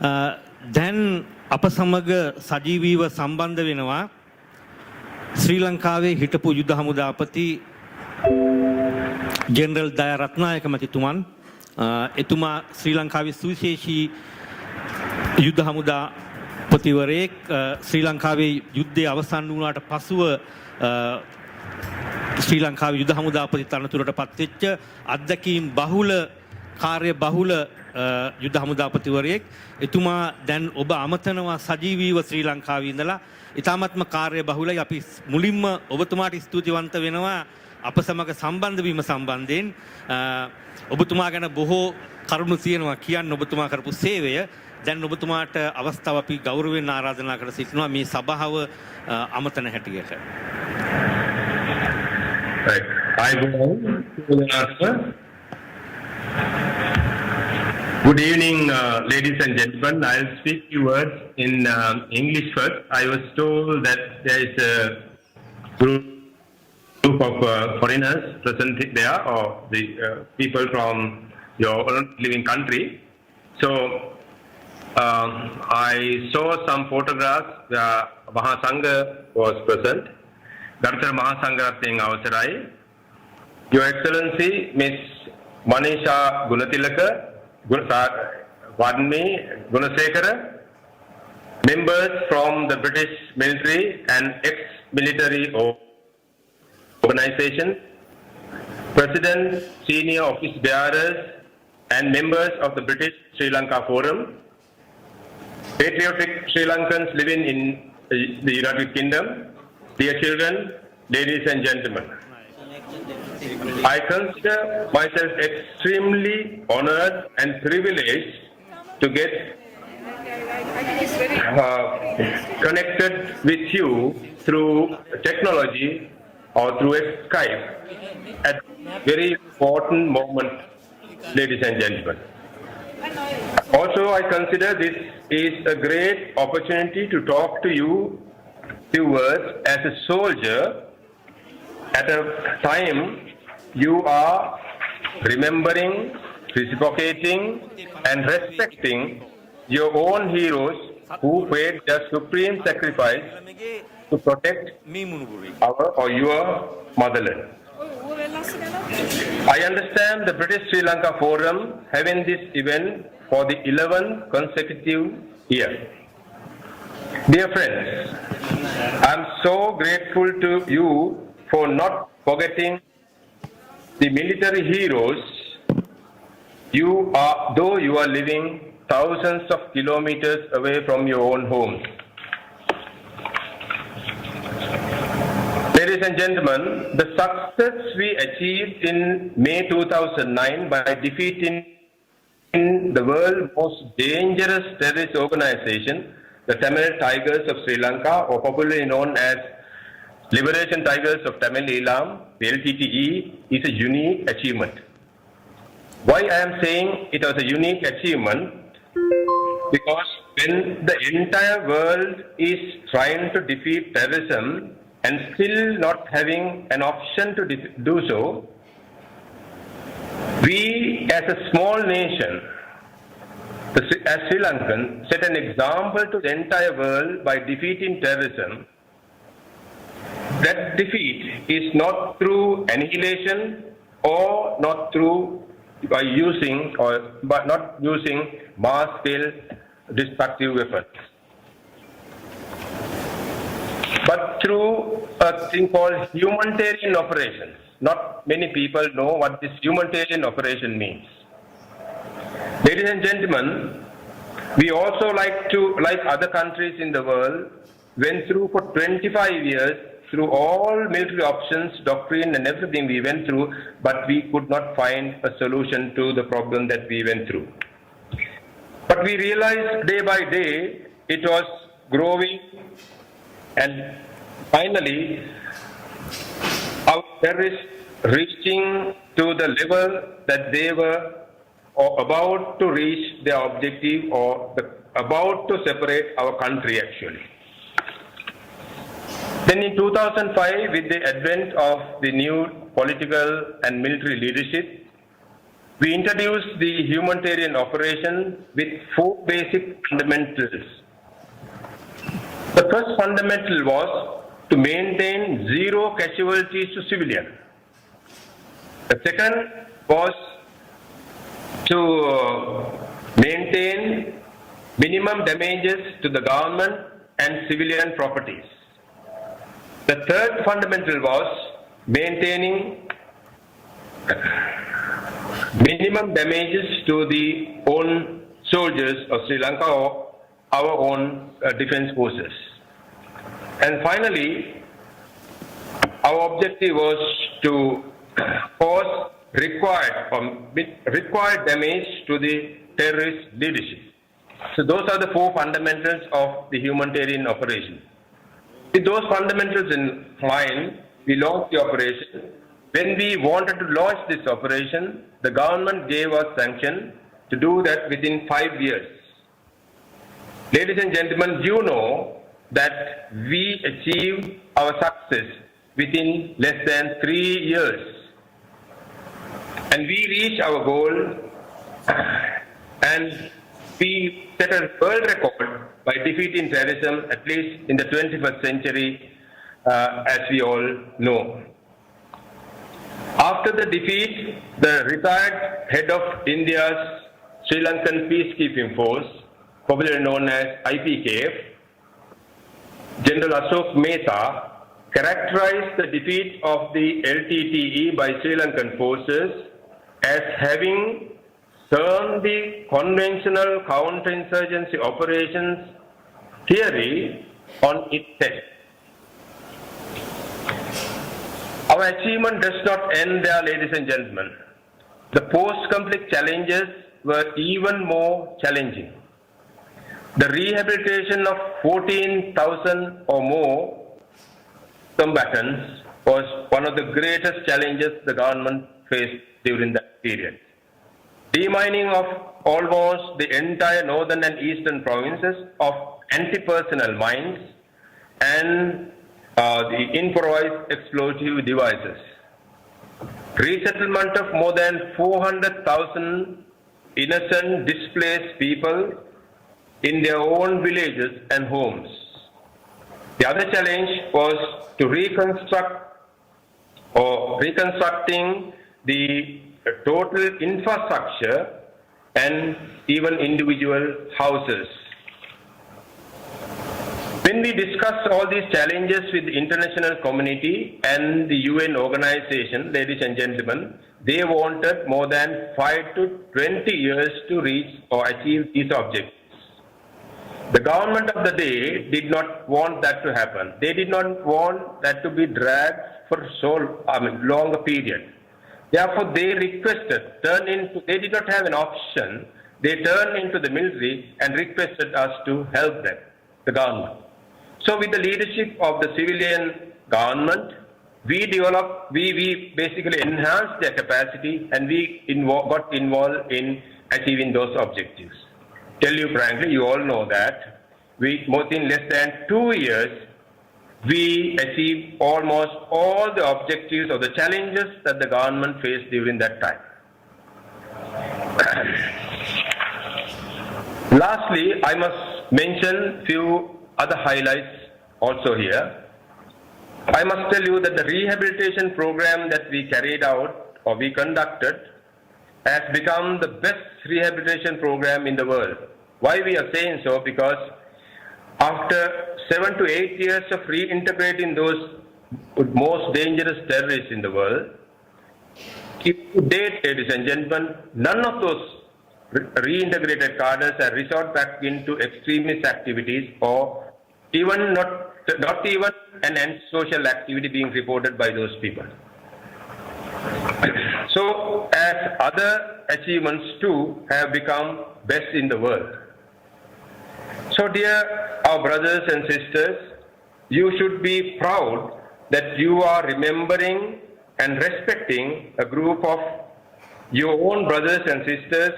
දැන් අප සමග සජීවීව සම්බන්ධ වෙනවා ශ්‍රී ලංකාවේ හිටපු යුද හමුදාපති ජෙනරල් දයා රත්නායක මැතිතුමන්. එතුමා ශ්‍රී ලංකාවේ සුවිශේෂී යුද හමුදාපතිවරයෙක්. ශ්‍රී ලංකාවේ යුද්ධය අවසන් වුණාට පසුව ශ්‍රී ලංකාවේ යුද හමුදාපති තනතුරට පත්වෙච්ච අත්දැකීම් බහුල කාර්ය බහුල යුද හමුදාපතිවරයෙක්. එතුමා දැන් ඔබ අමතනවා සජීවීව ශ්‍රී ලංකාවේ ඉඳලා ඉතාමත්ම කාර්ය බහුලයි. අපි මුලින්ම ඔබතුමාට ස්තුතිවන්ත වෙනවා අප සමග සම්බන්ධ වීම සම්බන්ධයෙන්. ඔබතුමා ගැන බොහෝ කරුණු තියෙනවා කියන්න ඔබතුමා කරපු සේවය. දැන් ඔබතුමාට අවස්ථාව අපි ගෞරවයෙන් ආරාධනා කර සිටිනවා මේ සභාව අමතන හැටියට. Good evening, ladies and gentlemen. I'll speak few words in English first. I was told that there is a group of foreigners present there, or the people from your living country. So I saw some photographs where Mahasangha was present. Dr. Mahasangha Singh Avasarai, Your Excellency Miss Manisha Gunatilaka, Gunasekara, members from the British military and ex-military organizations, President, senior office bearers and members of the British Sri Lanka Forum, patriotic Sri Lankans living in the United Kingdom, dear children, ladies and gentlemen. I consider myself extremely honored and privileged to get connected with you through technology or through Skype at a very important moment, ladies and gentlemen. Also, I consider this is a great opportunity to talk to you few words as a soldier at a time you are remembering, reciprocating and respecting your own heroes who paid their supreme sacrifice to protect our or your motherland. I understand the British Sri Lanka Forum having this event for the 11th consecutive year. Dear friends, I am so grateful to you for not forgetting the military heroes you are, though you are living thousands of kilometers away from your own homes. Ladies and gentlemen, the success we achieved in May 2009 by defeating the world's most dangerous terrorist organization, the Tamil Tigers of Sri Lanka, or popularly known as Liberation Tigers of Tamil Eelam, the LTTE, is a unique achievement. Why I am saying it was a unique achievement? Because when the entire world is trying to defeat terrorism and still not having an option to do so, we as a small nation, as Sri Lankan, set an example to the entire world by defeating terrorism. That defeat is not through annihilation or not through by using or by not using mass scale destructive weapons, but through a thing called humanitarian operations. Not many people know what this humanitarian operation means. Ladies and gentlemen, we also like other countries in the world, went through for 25 years through all military options, doctrine and everything we went through, but we could not find a solution to the problem that we went through. But we realized day by day it was growing, and finally our terrorists reaching to the level that they were about to reach their objective or about to separate our country actually. Then in 2005, with the advent of the new political and military leadership, we introduced the humanitarian operation with 4 basic fundamentals. The first fundamental was to maintain 0 casualties to civilians. The second was to maintain minimum damages to the government and civilian properties. The third fundamental was maintaining minimum damages to the own soldiers of Sri Lanka or our own defense forces. And finally, our objective was to cause required damage to the terrorist leadership. So those are the 4 fundamentals of the humanitarian operation. With those fundamentals in mind, we launched the operation. When we wanted to launch this operation, the government gave us sanction to do that within 5 years. Ladies and gentlemen, you know that we achieved our success within less than 3 years. And we reached our goal and we set a world record by defeating terrorism, at least in the 21st century, as we all know. After the defeat, the retired head of India's Sri Lankan Peacekeeping Force, popularly known as IPKF, General Ashok Mehta, characterized the defeat of the LTTE by Sri Lankan forces as having turned the conventional counterinsurgency operations theory on its head. Our achievement does not end there, ladies and gentlemen. The post-conflict challenges were even more challenging. The rehabilitation of 14,000 or more combatants was one of the greatest challenges the government faced during that period. Demining of almost the entire northern and eastern provinces of anti-personnel mines and the improvised explosive devices. Resettlement of more than 400,000 innocent displaced people in their own villages and homes. The other challenge was to reconstructing the total infrastructure and even individual houses. When we discussed all these challenges with the international community and the UN organization, ladies and gentlemen, they wanted more than 5 to 20 years to reach or achieve these objectives. The government of the day did not want that to happen. They did not want that to be dragged for longer period. Therefore, they requested, they did not have an option. They turned into the military and requested us to help them, the government. So with the leadership of the civilian government, we basically enhanced their capacity and we got involved in achieving those objectives. Tell you frankly, you all know that within less than 2 years, we achieved almost all the objectives or the challenges that the government faced during that time. Lastly, I must mention few other highlights also here. I must tell you that the rehabilitation program that we carried out or we conducted has become the best rehabilitation program in the world. Why we are saying so? Because after 7 to 8 years of reintegrating those most dangerous terrorists in the world, to date, ladies and gentlemen, none of those reintegrated cadres have resorted back into extremist activities or even not even an antisocial activity being reported by those people. So, as other achievements too have become best in the world. So, dear our brothers and sisters, you should be proud that you are remembering and respecting a group of your own brothers and sisters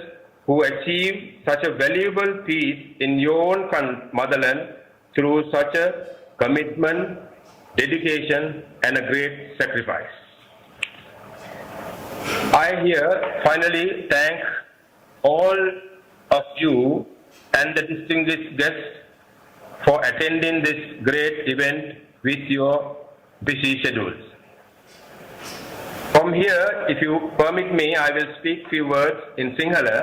who achieved such a valuable peace in your own motherland through such a commitment, dedication, and a great sacrifice. I here finally thank all of you and the distinguished guests for attending this great event with your busy schedules. From here, if you permit me, I will speak few words in Sinhala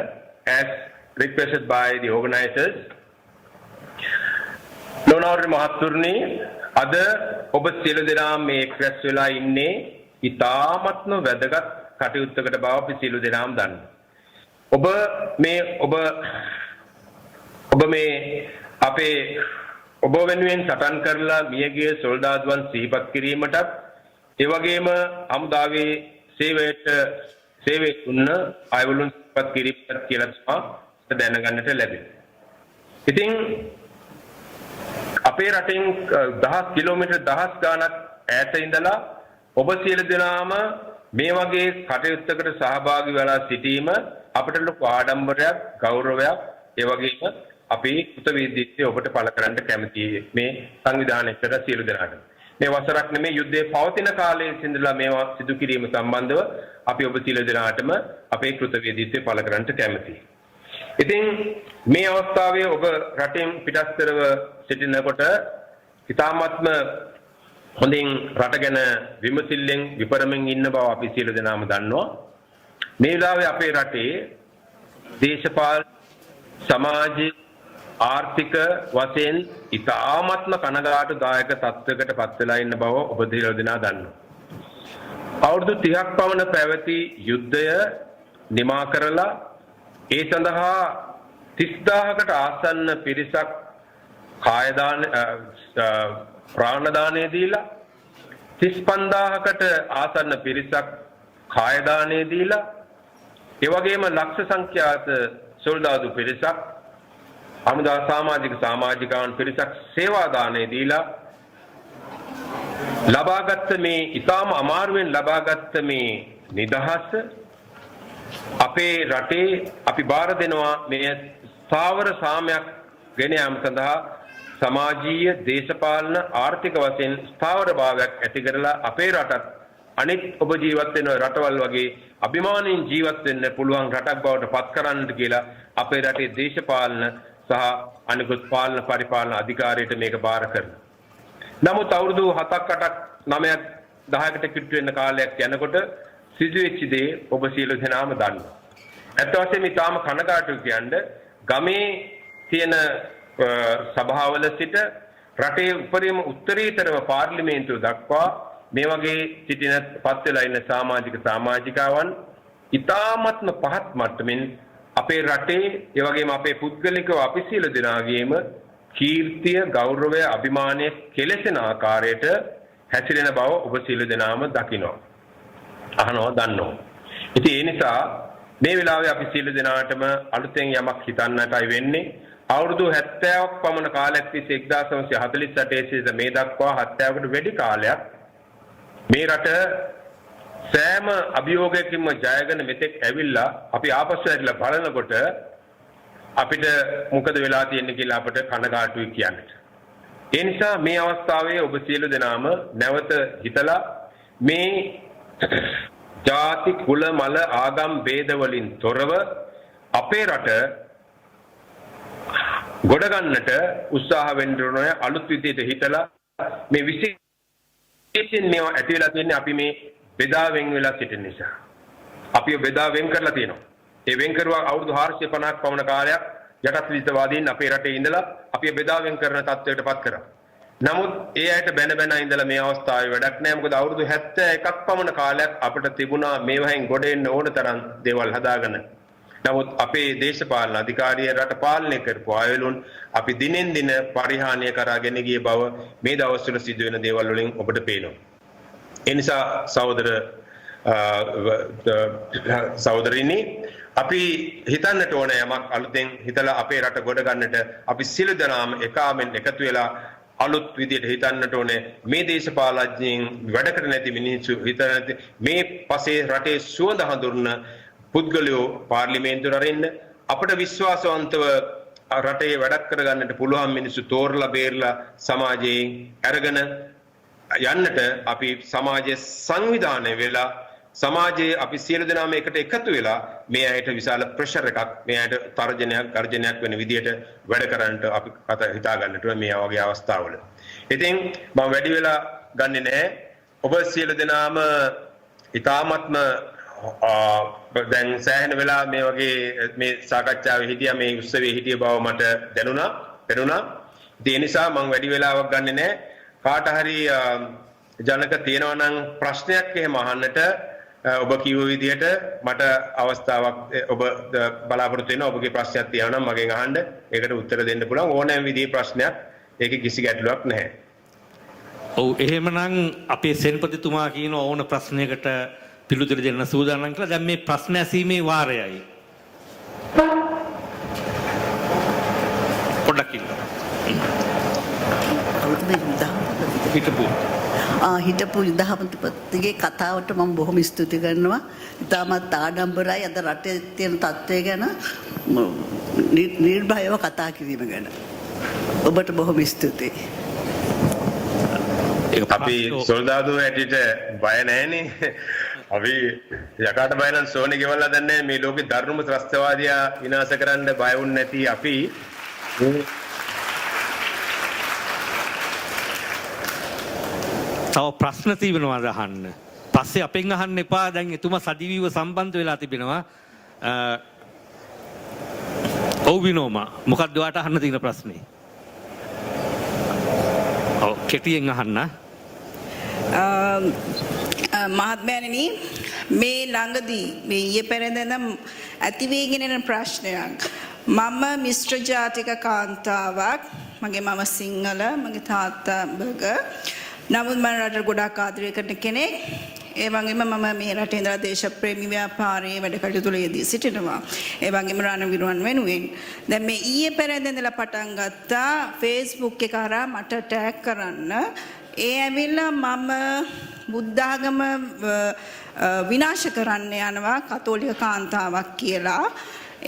as requested by the organizers. Lonawarre Mahathurni, ada ඔබ සියලු දෙනා මේ එක්රැස් වෙලා ඉන්නේ ඉතාමත්ම වැදගත් කටයුත්තකට බව අපි සියලු දෙනාම දන්නවා. ඔබ මේ අපේ ඔබ වෙනුවෙන් සටන් කරලා මියගිය සොල්දාදුවන් සිහිපත් කිරීමටත් ඒ වගේම හමුදාවේ සේවයේ දුන්න අයවලුන් සිහිපත් කිරීමට කියලා තමයි දැනගන්නට ලැබෙන්නේ. ඉතින් අපේ රටින් 10 කිලෝමීටර් 1000 ගාණක් ඈත ඉඳලා ඔබ සියලු දෙනාම මේ වගේ කටයුත්තකට සහභාගී වෙලා සිටීම අපට ලොකු ආඩම්බරයක් ගෞරවයක් ඒ වගේම අපි කෘතවේදීත්වය ඔබට පළ කරන්න කැමතියි මේ සංවිධානයේට සියලු දෙනාට. මේ වසරක් නෙමේ යුද්ධයේ පවතින කාලයේ සිඳලා මේවා සිදු කිරීම සම්බන්ධව අපි ඔබ සියලු දෙනාටම අපේ කෘතවේදීත්වය පළ කරන්න කැමතියි. ඉතින් මේ අවස්ථාවේ ඔබ රටින් පිටස්තරව සිටිනකොට ඉතාමත්ම හොඳින් රට ගැන විමසිල්ලෙන් විපරමින් ඉන්න බව අපි සියලු දෙනාම දන්නවා. මේ වෙලාවේ අපේ රටේ දේශපාලන සමාජ ආර්ථික වශයෙන් ඉතාමත්ම කනගාටුදායක තත්ත්වයකට පත් වෙලා ඉන්න බව ඔබ සියලු දෙනා දන්නවා. අවුරුදු 30ක් පමණ පැවති යුද්ධය නිමා කරලා ඒ සඳහා 30000කට ආසන්න පිරිසක් කාය දාන ප්‍රාණ දානය දීලා 35000කට ආසන්න පිරිසක් කාය දානය දීලා ඒ වගේම ලක්ෂ සංඛ්‍යාත සොල්දාදු පිරිසක් හමුදා සමාජිකාවන් පිරිසක් සේවා දානය දීලා ලබාගත් මේ ඊටාම අමාරුවෙන් ලබාගත් මේ නිදහස අපේ රටේ අපි බාර දෙනවා මේ ස්ථාවර සාමයක් ගෙන යාම සඳහා සමාජීය දේශපාලන ආර්ථික වශයෙන් ස්ථාවර භාවයක් ඇති කරලා අපේ රටත් අනිත් ඔබ ජීවත් වෙන රටවල් වගේ අභිමානයෙන් ජීවත් වෙන්න පුළුවන් රටක් බවට පත් කරන්නට කියලා අපේ රටේ දේශපාලන සහ අනිකුත් පාලන පරිපාලන අධිකාරියට මේක බාර කරනවා. නමුත් අවුරුදු 7ක් 8ක් 9ක් 10කට කිට්ටු වෙන කාලයක් යනකොට සිදුවෙච්ච දේ ඔබ සියලු දෙනාම දන්නවා. ඇත්ත වශයෙන්ම ඊටාම කනගාටුයි කියන්නේ ගමේ තියෙන සභාවල සිට රටේ උපරිම උත්තරීතරම පාර්ලිමේන්තුව දක්වා මේ වගේ සිටින පත් වෙලා ඉන්න සමාජිකාවන් ඊටාමත්ම පහත් මට්ටමින් අපේ රටේ ඒ වගේම අපේ පුද්ගලිකව අපි සියලු දෙනාගේම කීර්තිය ගෞරවය අභිමානය කෙලෙසෙන ආකාරයට හැසිරෙන බව ඔබ සියලු දෙනාම දකිනවා. අහනවා දන්නවා. ඉතින් ඒ නිසා මේ වෙලාවේ අපි සියලු දෙනාටම අලුතෙන් යමක් හිතන්නටයි වෙන්නේ. අවුරුදු 70ක් පමණ කාලයක් තිස්සේ 1948 සිට මේ දක්වා 70කට වැඩි කාලයක් මේ රට සෑම අභියෝගයකින්ම ජයගෙන මෙතෙක් ඇවිල්ලා අපි ආපස්සු ඇරිලා බලනකොට අපිට මොකද වෙලා තියෙන්නේ කියලා අපිට කනගාටුයි කියන්නට. ඒ නිසා මේ අවස්ථාවේ ඔබ සියලු දෙනාම නැවත හිතලා මේ ජාති කුල මල ආගම් ભેද වලින් තොරව අපේ රට ගොඩ ගන්නට උත්සාහ වෙන්න ඕනේ. අලුත් විදිහට හිතලා මේ විශේෂයෙන් මේවා ඇති වෙලා තියෙන්නේ අපි මේ බෙදා වෙන් වෙලා සිටින නිසා. අපි බෙදා වෙන් කරලා තියෙනවා. ඒ වෙන් කරුවා අවුරුදු 450ක් පමණ කාලයක් යටත් විද්‍යාවාදීන් අපේ රටේ ඉඳලා අපි බෙදා වෙන් කරන තත්ත්වයකටපත් කරා. නමුත් ඒ ඇයට බැන ඉඳලා මේ අවස්ථාවේ වැඩක් නැහැ. මොකද අවුරුදු 71ක් පමණ කාලයක් අපිට තිබුණා මේවයින් ගොඩ එන්න ඕන තරම් දේවල් හදාගෙන. නමුත් අපේ දේශපාලන අධිකාරිය රට පාලනය කරපු අයලුන් අපි දිනෙන් දින පරිහානිය කරගෙන ගිය බව මේ දවස්වල සිදුවෙන දේවල් වලින් ඔබට පේනවා. ඒ නිසා සහෝදරිනි අපි හිතන්නට ඕන යමක් අලුතෙන් හිතලා අපේ රට ගොඩ ගන්නට අපි සියලු දෙනාම එකමෙන් එකතු වෙලා අලුත් විදියට හිතන්නට ඕනේ. මේ දේශපාලඥයින් වැඩ කර නැති මිනිස්සු හිතන මේ පසේ රටේ සුවඳ හඳුරන පුද්ගලයෝ පාර්ලිමේන්තුවට අරින්න අපිට විශ්වාසවන්තව රටේ වැඩ කර ගන්නට පුළුවන් මිනිස්සු තෝරලා බේරලා සමාජයෙන් අරගෙන යන්නට අපි සමාජයේ සංවිධානය වෙලා සමාජයේ අපි සියලු දෙනාම එකට එකතු වෙලා මේ අයට විශාල ප්‍රෙෂර් එකක් මේ අයට තර්ජනයක් ගර්ජනයක් වෙන විදියට වැඩ කරන්නට අපි හිතා ගන්නට මේ වගේ අවස්ථාවල. ඉතින් මම වැඩි වෙලා ගන්නෙ නැහැ. ඔබ සියලු දෙනාම ඊ타ත්ම දැන් සෑහෙන වෙලා මේ වගේ මේ සාකච්ඡාවේ හිටියා මේ උත්සවයේ හිටිය බව මට දැනුණා. ඒ නිසා මම වැඩි වෙලාවක් ගන්නෙ නැහැ. කාට හරි ජනක තියෙනවා නම් ප්‍රශ්නයක් එහෙම අහන්නට ඔබ කිව්ව විදිහට මට අවස්ථාවක් ඔබ බලාපොරොත්තු වෙනවා. ඔබගේ ප්‍රශ්නයක් තියෙනවා නම් මගෙන් අහන්න. ඒකට උත්තර දෙන්න පුළුවන්. ඕනෑම විදිහේ ප්‍රශ්නයක්. ඒකේ කිසි ගැටලුවක් නැහැ. ඔව් එහෙමනම් අපේ සෙන්පතිතුමා කියන ඕන ප්‍රශ්නයකට පිළිතුරු දෙන්න සූදානම් කියලා. දැන් මේ ප්‍රශ්න ඇසීමේ වාරයයි. පොඩ්ඩක් ඉන්න. හිටපු යුදහමතිපතිගේ කතාවට මම බොහොම ස්තුති කරනවා. ඉතාමත් ආඩම්බරයි අද රටේ තියෙන තත්ත්වය ගැන නිර්භයව කතා කිරීම ගැන. ඔබට බොහොම ස්තුතියි. අපි සොල්දාදු ඇටිට බය නැහැනේ. අපි යකාට බය නම් සෝනේ ගෙවල්ලා දන්නේ මේ ලෝකේ ධර්ම ත්‍රස්තවාදියා විනාශ කරන්න බය වුන් නැති අපි තව ප්‍රශ්න තියෙනවාද අහන්න. පස්සේ අපෙන් අහන්න එපා. දැන් එතුමා සජීවීව සම්බන්ධ වෙලා තිබෙනවා. ඔව් විනෝමා මොකක්ද ඔයාට අහන්න තියෙන ප්‍රශ්නේ? ඔව් කෙටියෙන් අහන්න. මහත්මයාණෙනි මේ ළඟදී මේ ඊයේ පෙරේදා ඇති වේගෙන යන ප්‍රශ්නයක්. මම මිශ්‍ර ජාතික කාන්තාවක්. මගේ මම සිංහල, මගේ තාත්තා බග. නමුත් මම රටට ගොඩාක් ආදරය කරන කෙනෙක්. ඒ වගේම මම මේ රටේ ඉඳලා දේශප්‍රේමී ව්‍යාපාරයේ වැඩ කටයුතු වල යෙදී සිටිනවා. ඒ වගේම රණවිරුවන් වෙනුවෙන්. දැන් මේ ඊයේ පෙරේදා ඉඳලා පටන් ගත්තා Facebook එක හරහා මට ටැග් කරන්න. ඒ ඇවිල්ලා මම බුද්ධාගම විනාශ කරන්න යනවා කතෝලික කාන්තාවක් කියලා.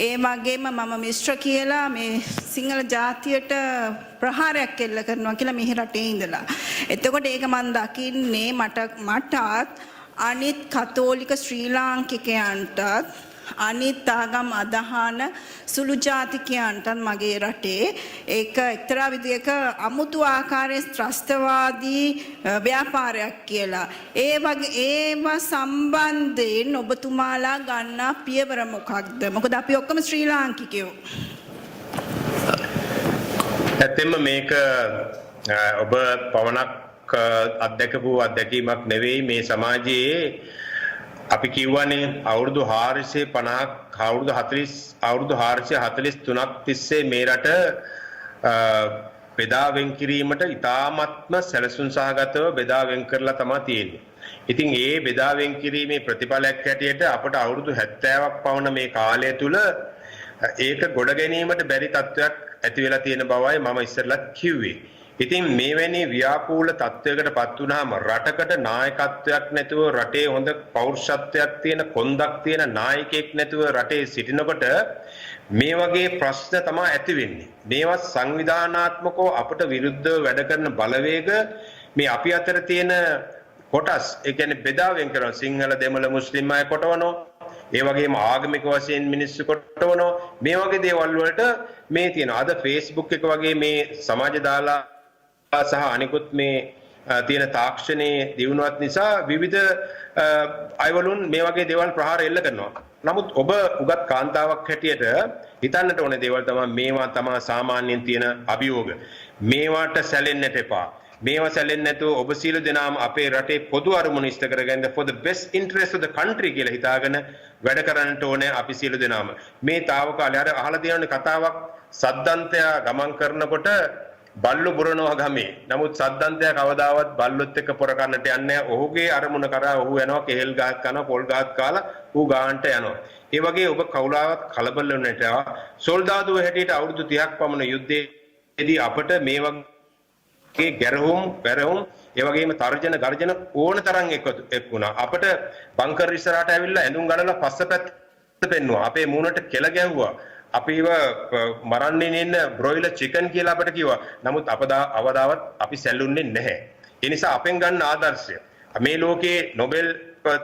ඒ වගේම මම මිශ්‍ර කියලා මේ සිංහල ජාතියට ප්‍රහාරයක් එල්ල කරනවා කියලා මෙහි රටේ ඉඳලා. එතකොට ඒක මම දකින්නේ මටත් අනිත් කතෝලික ශ්‍රී ලාංකිකයන්ටත් අනිත් ආගම් අදහන සුළු ජාතිකයන්ටත් මගේ රටේ ඒක එක්තරා විදියක අමුතු ආකාරයේ ත්‍රස්තවාදී ව්‍යාපාරයක් කියලා. ඒව සම්බන්ධයෙන් ඔබතුමාලා ගන්න පියවර මොකක්ද? මොකද අපි ඔක්කොම ශ්‍රී ලාංකිකයෝ. ඇත්තෙන්ම මේක ඔබ පවණක් අත්දැකපු අත්දැකීමක් නෙවෙයි. මේ සමාජයේ අපි කියවනේ අවුරුදු 450ක් අවුරුදු 443ක් තිස්සේ මේ රට බෙදා වෙන් කිරීමට ඉතාමත්ම සැලසුම් සහගතව බෙදා වෙන් කරලා තමයි තියෙන්නේ. ඉතින් ඒ බෙදා වෙන් කිරීමේ ප්‍රතිඵලයක් හැටියට අපට අවුරුදු 70ක් පවන මේ කාලය තුල ඒක ගොඩ ගැනීමට බැරි තත්වයක් ඇති වෙලා තියෙන බවයි මම ඉස්සෙල්ලත් කිව්වේ. ඉතින් මේවැනි ව්‍යාකූල තත්වයකට පත් වුණාම රටකට නායකත්වයක් නැතුව රටේ හොඳ පෞරුෂත්වයක් තියෙන කොන්දක් තියෙන නායකයෙක් නැතුව රටේ සිටිනකොට මේ වගේ ප්‍රශ්න තමයි ඇති වෙන්නේ. මේවා සංවිධානාත්මකව අපට විරුද්ධව වැඩ කරන බලවේග මේ අපි අතර තියෙන කොටස් ඒ කියන්නේ බෙදා වෙන් කරන සිංහල දෙමළ මුස්ලිම් අය කොටවනවා. ඒ වගේම ආගමික වශයෙන් මිනිස්සු කොටවනවා. මේ වගේ දේවල් වලට මේ තියෙන අද Facebook එක වගේ මේ සමාජ දාලා සහ අනිකුත් මේ තියෙන තාක්ෂණයේ දියුණුවත් නිසා විවිධ අයවලුන් මේ වගේ දේවල් ප්‍රහාර එල්ල කරනවා. නමුත් ඔබ උගත් කාන්තාවක් හැටියට හිතන්නට ඕනේ දේවල් තමයි මේවා තමයි සාමාන්‍යයෙන් තියෙන අභියෝග. මේවට සැලෙන්නට එපා. මේවා සැලෙන්නේ නැතුව ඔබ සියලු දෙනාම අපේ රටේ පොදු අරමුණ ඉෂ්ට කරගන්න for the best interest of the country කියලා හිතාගෙන වැඩ කරන්නට ඕනේ අපි සියලු දෙනාම. මේ తాවකාලේ අර අහලා තියෙන කතාවක් සද්දන්තය ගමන් කරනකොට බල්ලු බුරනවා ගමේ. නමුත් සද්දන්තයා කවදාවත් බල්ලොත් එක්ක පොර කන්නට යන්නේ නැහැ. ඔහුගේ අරමුණ කරා ඔහු යනවා කෙහෙල් ගහක් කනවා පොල් ගහක් කාලා ඌ ගාන්ට යනවා. ඒ වගේ ඔබ කවුලාවත් කලබල වෙන්නට සොල්දාදුව හැටියට අවුරුදු 30ක් පමණ යුද්ධයේදී අපට මේ වගේ ගැරහුම් පෙරහුම් ඒ වගේම තර්ජන ගර්ජන ඕන තරම් එක්ුණා. අපට බංකර් ඉස්සරහට ඇවිල්ලා ඇඳුම් ගලලා පස්සපැත්ත පෙන්නුවා. අපේ මූණට කෙල ගැහුවා. අපිව මරන්නේ ඉන්න බ්‍රොයිලර් චිකන් කියලා අපිට කිව්වා. නමුත් අවදාවත් අපි සැලුන්නේ නැහැ. ඒ නිසා අපෙන් ගන්න ආදර්ශය මේ ලෝකේ නොබෙල්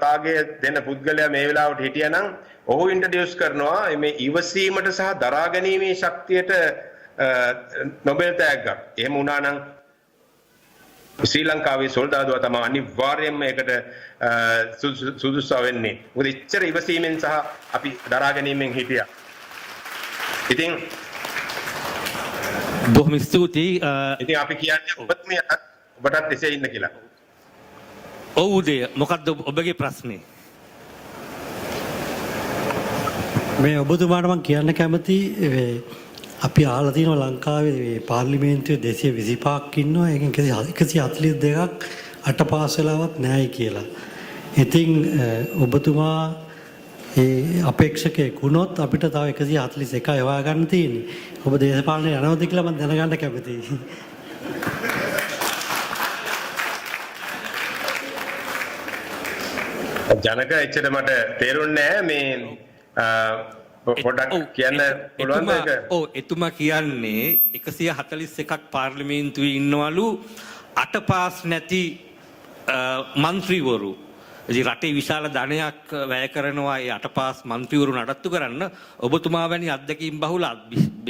තාගේ දෙන පුද්ගලයා මේ වෙලාවට හිටියනම් ඔහු ඉන්ට්‍රොඩියුස් කරනවා මේ ඉවසීමට සහ දරා ගැනීමේ ශක්තියට නොබෙල් තෑග්ගක්. එහෙම වුණා නම් ශ්‍රී ලංකාවේ සොල්දාදුවා තමයි අනිවාර්යයෙන්ම ඒකට සුදුසු වෙන්නේ. මොකද ඉච්ඡර ඉවසීමෙන් සහ අපි දරා ගැනීමෙන් හිටියා. ඉතින් බොහොම ස්තුතියි. ඉතින් අපි කියන්නේ ඔබටත් එසේ ඉන්න කියලා. ඔව් උදේ මොකක්ද ඔබගේ ප්‍රශ්නේ? මේ ඔබතුමාට මම කියන්න කැමති අපි අහලා තියෙනවා ලංකාවේ පාර්ලිමේන්තුවේ 225ක් ඉන්නවා. ඒකෙන් 142ක් අට පාස් වෙලාවත් නැහැයි කියලා. ඉතින් ඔබතුමා ඒ අපේක්ෂකයෙක් වුණොත් අපිට තව 141යි හොයාගන්න තියෙන්නේ. ඔබ දේශපාලනේ යනවද කියලා මම දැනගන්න කැමතියි. ජනක එච්චර මට තේරුන්නේ නැහැ මේ පොඩ්ඩක් කියන්න පුළුවන්ද ඒක? ඔව් එතුමා කියන්නේ 141ක් පාර්ලිමේන්තුවේ ඉන්නවලු අට පාස් නැති മന്ത്രിවරු. ඉතින් රටේ විශාල ධනයක් වැය කරනවා ඒ අට පාස් മന്ത്രിවරු නඩත්තු කරන්න. ඔබතුමා වැනි අත්දැකීම් බහුල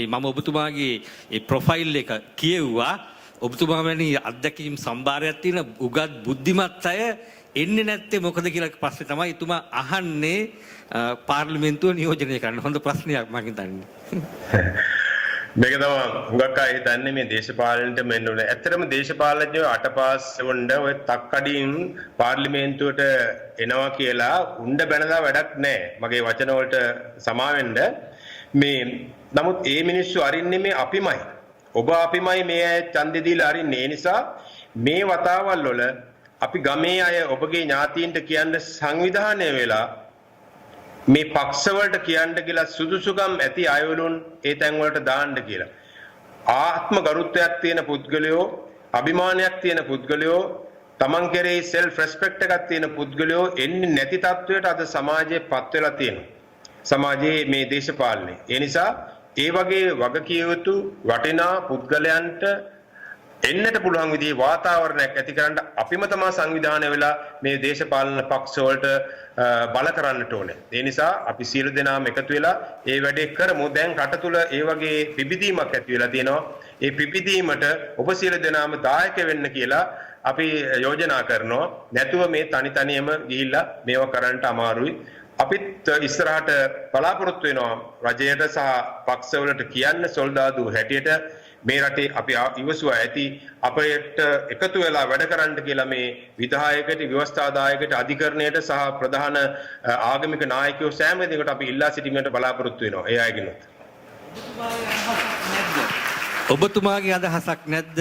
මම ඔබතුමාගේ ඒ ප්‍රොෆයිල් එක කියෙව්වා. ඔබතුමා වැනි අත්දැකීම් සම්භාරයක් තියෙන උගත් බුද්ධිමත් අය එන්නේ නැත්තේ මොකද කියලා ප්‍රශ්නේ තමයි එතුමා අහන්නේ පාර්ලිමේන්තුව නියෝජනය කරන්න. හොඳ ප්‍රශ්නයක් මම හිතන්නේ. මේක තමයි හුඟක් අය හිතන්නේ මේ දේශපාලනයට මෙන්න උනේ. ඇත්තටම දේශපාලනඥයෝ අටපාස් වුණ්ඩ ඔය තක්කඩින් පාර්ලිමේන්තුවට එනවා කියලා උණ්ඩ බැනලා වැඩක් නැහැ. මගේ වචන වලට සමාවෙන්න. මේ නමුත් ඒ මිනිස්සු අරින්නේ මේ අපිමයි. ඔබ අපිමයි මේ අය ඡන්දෙ දීලා අරින්නේ. ඒ නිසා මේ වතාවල් වල අපි ගමේ අය ඔබගේ ඥාතීන්ට කියන්න සංවිධානය වෙලා මේ පක්ෂවලට කියන්න කියලා සුදුසුකම් ඇති අයවලුන් ඒ තැන් වලට දාන්න කියලා. ආත්ම ගරුත්වයක් තියෙන පුද්ගලයෝ, අභිමානයක් තියෙන පුද්ගලයෝ, තමන් කෙරෙහි self respect එකක් තියෙන පුද්ගලයෝ එන්නේ නැති තත්වයට අද සමාජයේ පත් වෙලා තියෙනවා. සමාජයේ මේ දේශපාලනේ. ඒ නිසා ඒ වගේ වගකිය යුතු වටිනා පුද්ගලයන්ට එන්නට පුළුවන් විදිහේ වාතාවරණයක් ඇති කරන්න අපිම තමයි සංවිධානය වෙලා මේ දේශපාලන පක්ෂ වලට බල කරන්නට ඕනේ. ඒ නිසා අපි සියලු දෙනාම එකතු වෙලා ඒ වැඩේ කරමු. දැන් රට තුල ඒ වගේ පිබිදීමක් ඇති වෙලා තියෙනවා. ඒ පිබිදීමට ඔබ සියලු දෙනාම දායක වෙන්න කියලා අපි යෝජනා කරනවා. නැතුව මේ තනියම ගිහිල්ලා මේව කරන්නට අමාරුයි. අපිත් ඉස්සරහට බලාපොරොත්තු වෙනවා රජයට සහ පක්ෂවලට කියන්න සොල්දාදු හැටියට මේ රටේ අපි ඉවසුවා ඇති අපිට එකතු වෙලා වැඩ කරන්න කියලා මේ විධායකට, ව්‍යවස්ථාදායකට, අධිකරණයට සහ ප්‍රධාන ආගමික නායකයෝ සෑම දෙයකට අපි ඉල්ලා සිටීමට බලාපොරොත්තු වෙනවා. ඒ අයගෙනුත්. ඔබතුමාගේ අදහසක් නැද්ද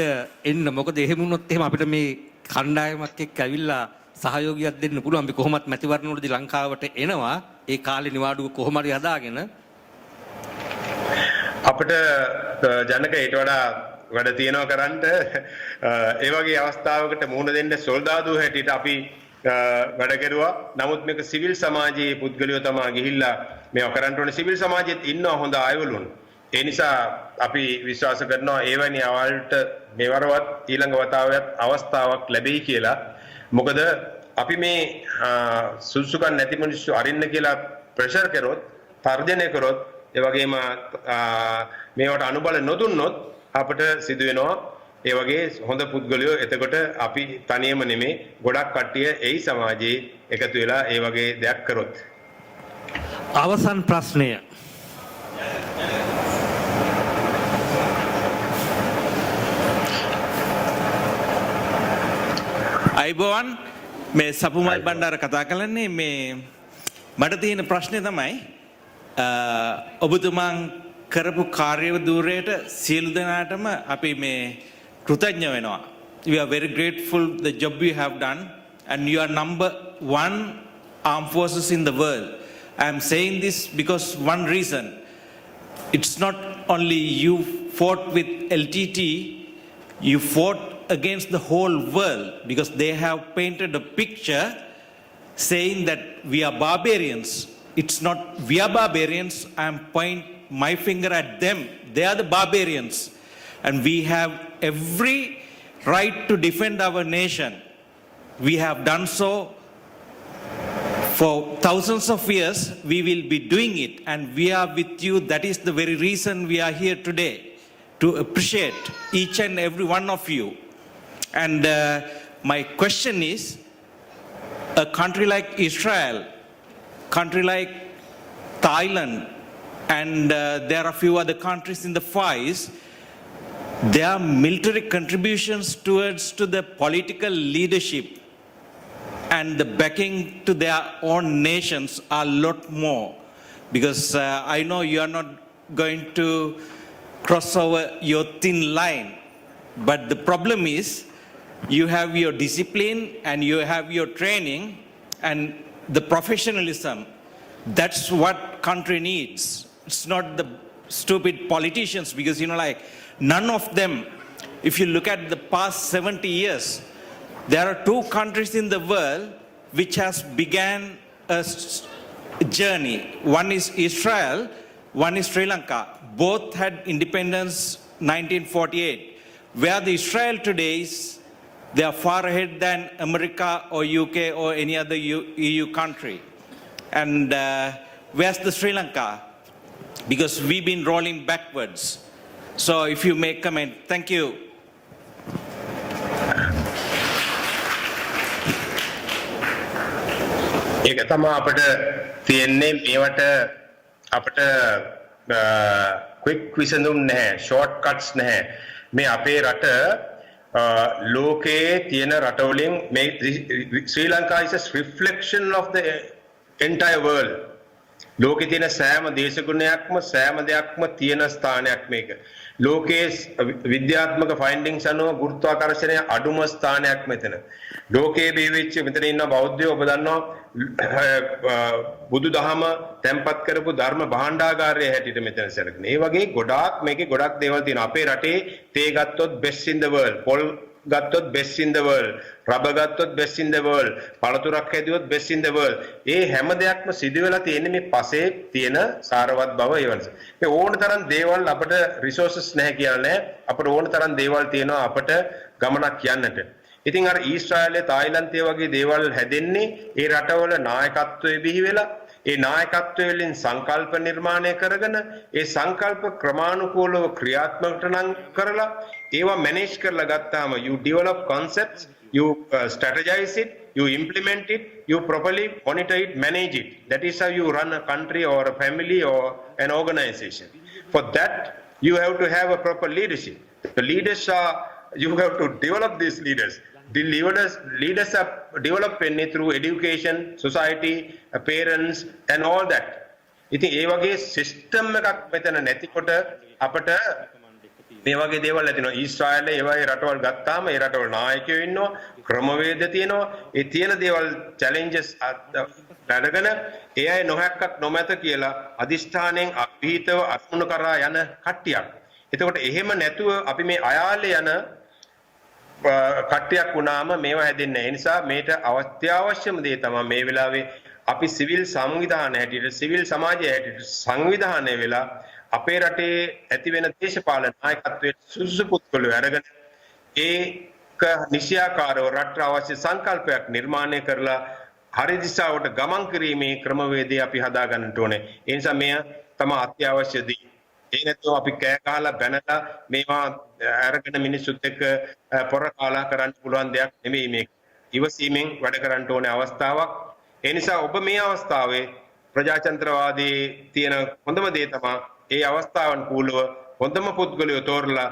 එන්න? මොකද එහෙම වුණොත් එහෙම අපිට මේ කණ්ඩායමක් එක්ක ඇවිල්ලා සහයෝගයක් දෙන්න පුළුවන්. අපි කොහොමත් මැතිවරණ වලදී ලංකාවට එනවා. ඒ කාලේ නිවාඩුව කොහොම හරි හදාගෙන අපිට ජනක ඊට වඩා වැඩ තියනවා කරන්න. ඒ වගේ අවස්ථාවකට මුහුණ දෙන්න සොල්දාදු හැටියට අපි වැඩ කෙරුවා. නමුත් මේක සිවිල් සමාජයේ පුද්ගලයෝ තමයි ගිහිල්ලා මේව කරන්න ඕනේ. සිවිල් සමාජෙත් ඉන්නවා හොඳ අයවලුන්. ඒ නිසා අපි විශ්වාස කරනවා එවැනි අවල්ට මෙවරවත් ඊළඟ වතාවට අවස්ථාවක් ලැබෙයි කියලා. මොකද අපි මේ සුසුකන් නැති මිනිස්සු අරින්න කියලා ප්‍රෙෂර් කරොත්, තර්ජනය කරොත්, ඒ වගේම මේවට අනුබල නොදුන්නොත් අපිට සිදු වෙනවා ඒ වගේ හොඳ පුද්ගලයෝ එතකොට අපි තනියම නෙමේ ගොඩක් කට්ටිය එයි සමාජයේ එකතු වෙලා ඒ වගේ දෙයක් කරොත්. අවසන් ප්‍රශ්නය. අයිබෝවන් මේ සපුමල් බණ්ඩාර කතා කරන්නේ මේ මට තියෙන ප්‍රශ්නේ තමයි ඔබතුමන් කරපු කාර්ය දූරයට සියලු දෙනාටම අපි මේ කෘතඥ වෙනවා. We are very grateful the job you have done and you are number 1 armed forces in the world. I am saying this because one reason. It's not only you fought with LTT, you fought against the whole world because they have painted a picture saying that we are barbarians. It's not we are barbarians. I am pointing my finger at them. They are the barbarians. And we have every right to defend our nation. We have done so For thousands of years, we will be doing it, and we are with you. That is the very reason we are here today, to appreciate each and every one of you. And my question is, a country like Israel, country like Thailand, and there are a few other countries in the Far East, their military contributions towards to the political leadership and the backing to their own nations are a lot more. Because I know you are not going to cross over your thin line. But the problem is, you have your discipline and you have your training and the professionalism. That's what country needs. It's not the stupid politicians, because none of them, if you look at the past 70 years, there are two countries in the world which has began a journey. One is Israel, one is Sri Lanka. Both had independence 1948. Where the Israel today is, they are far ahead than America or UK or any other EU country. And where's the Sri Lanka? Because we've been rolling backwards. So if you make comment, thank you. ඒක තමයි අපිට තියෙන්නේ මේවට අපිට quick විසඳුම් නැහැ, short cuts නැහැ. මේ අපේ රට ලෝකයේ තියෙන රටවලින් මේ ශ්‍රී Lanka is a reflection of the entire world. ලෝකයේ තියෙන සෑම දේශගුණයක්ම සෑම දෙයක්ම තියෙන ස්ථානයක් මේක. ලෝකයේ විද්‍යාත්මක ෆයින්ඩින්ග්ස් අනුව ගුරුත්වාකර්ෂණය අඩුම ස්ථානයක් මෙතන. ලෝකයේ බිහිවෙච්ච මෙතන ඉන්න බෞද්ධයෝ ඔබ දන්නවා බුදුදහම තැන්පත් කරපු ධර්ම භාණ්ඩාගාරය හැටියට මෙතන සැලකෙන. ඒ වගේ ගොඩාක් මේකේ ගොඩක් දේවල් තියෙනවා. අපේ රටේ තේ ගත්තොත් best in the world, පොල් ගත්තොත් best in the world, rubber ගත්තොත් best in the world, පළතුරක් හැදුවොත් best in the world. ඒ හැම දෙයක්ම සිදු වෙලා තියෙන්නේ මේ පසේ තියෙන සාරවත් බව ඒ වෙනස. මේ ඕන තරම් දේවල් අපිට resources නැහැ කියලා නෑ. අපිට ඕන තරම් දේවල් තියෙනවා අපිට ගමනක් යන්නට. ඉතින් අර ඊශ්‍රායලයේ තායිලන්තයේ වගේ දේවල් හැදෙන්නේ ඒ රටවල නායකත්වයේ බිහි වෙලා ඒ නායකත්වය වලින් සංකල්ප නිර්මාණය කරගෙන ඒ සංකල්ප ක්‍රමානුකූලව ක්‍රියාත්මකට නම් කරලා ඒවා මැනේජ් කරලා ගත්තාම you develop concepts, you strategize it, you implement it, you properly monitor it, manage it. That is how you run a country or a family or an organization. For that you have to have a proper leadership. The leaders are, you have to develop these leaders. The leaders are developed through education, society, parents and all that. ඉතින් ඒ වගේ system එකක් මෙතන නැතිකොට අපිට මේ වගේ දේවල් ඇතිවෙනවා. ඊශ්‍රායලයේ ඒ වගේ රටවල් ගත්තාම ඒ රටවල නායකයෝ ඉන්නවා, ක්‍රමවේද තියෙනවා. ඒ තියෙන දේවල් challenges අරගෙන ඒ අය නොහැක්කක් නොමැත කියලා අදිෂ්ඨානයෙන් අභීතව අත්මුණ කරා යන කට්ටියක්. එතකොට එහෙම නැතුව අපි මේ අයාලේ යන කට්ටියක් වුණාම මේවා හැදෙන්නේ නැහැ. ඒ නිසා මේට අත්‍යවශ්‍යම දේ තමයි මේ වෙලාවේ අපි සිවිල් සංවිධානය හැටියට සිවිල් සමාජය හැටියට සංවිධානය වෙලා අපේ රටේ ඇති වෙන දේශපාලන නායකත්වයේ සුසු පුත්කලු අරගෙන ඒක නිශ්‍යාකාරව රට අවශ්‍ය සංකල්පයක් නිර්මාණය කරලා හරි දිශාවට ගමන් කිරීමේ ක්‍රමවේදය අපි හදා ගන්නට ඕනේ. ඒ නිසා මෙය තමයි අත්‍යවශ්‍ය දේ. ඒ නැතුව අපි කෑ ගහලා බැනලා මේවා අරගෙන මිනිස්සුත් එක්ක පොර කාලා කරන්න පුළුවන් දෙයක් නෙමෙයි මේක. ඉවසීමෙන් වැඩ කරන්න ඕනේ අවස්ථාවක්. ඒ නිසා ඔබ මේ අවස්ථාවේ ප්‍රජාතන්ත්‍රවාදී තියෙන හොඳම දේ තමයි ඒ අවස්ථාවන් කූලව හොඳම පුද්ගලයෝ තෝරලා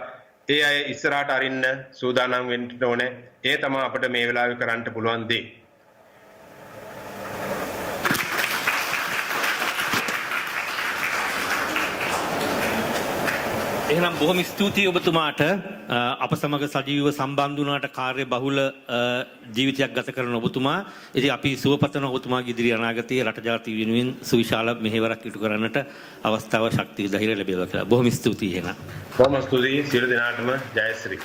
ඒ අය ඉස්සරහට අරින්න සූදානම් වෙන්න ඕනේ. ඒ තමයි අපිට මේ වෙලාවේ කරන්න පුළුවන් දේ. එහෙනම් බොහොම ස්තුතියි ඔබතුමාට අප සමග සජීවව සම්බන්ධ වුණාට කාර්ය බහුල ජීවිතයක් ගත කරන ඔබතුමා. ඉතින් අපි සුවපතන ඔබතුමාගේ ඉදිරි අනාගතයේ රට ජාතිය වෙනුවෙන් සුවිශාල මෙහෙවරක් ඉටු කරන්නට අවස්ථාව ශක්තිය ධෛර්යය ලැබේවා කියලා. බොහොම ස්තුතියි එහෙනම්. බොහොම ස්තුතියි සියලු දෙනාටම ජයශ්‍රී.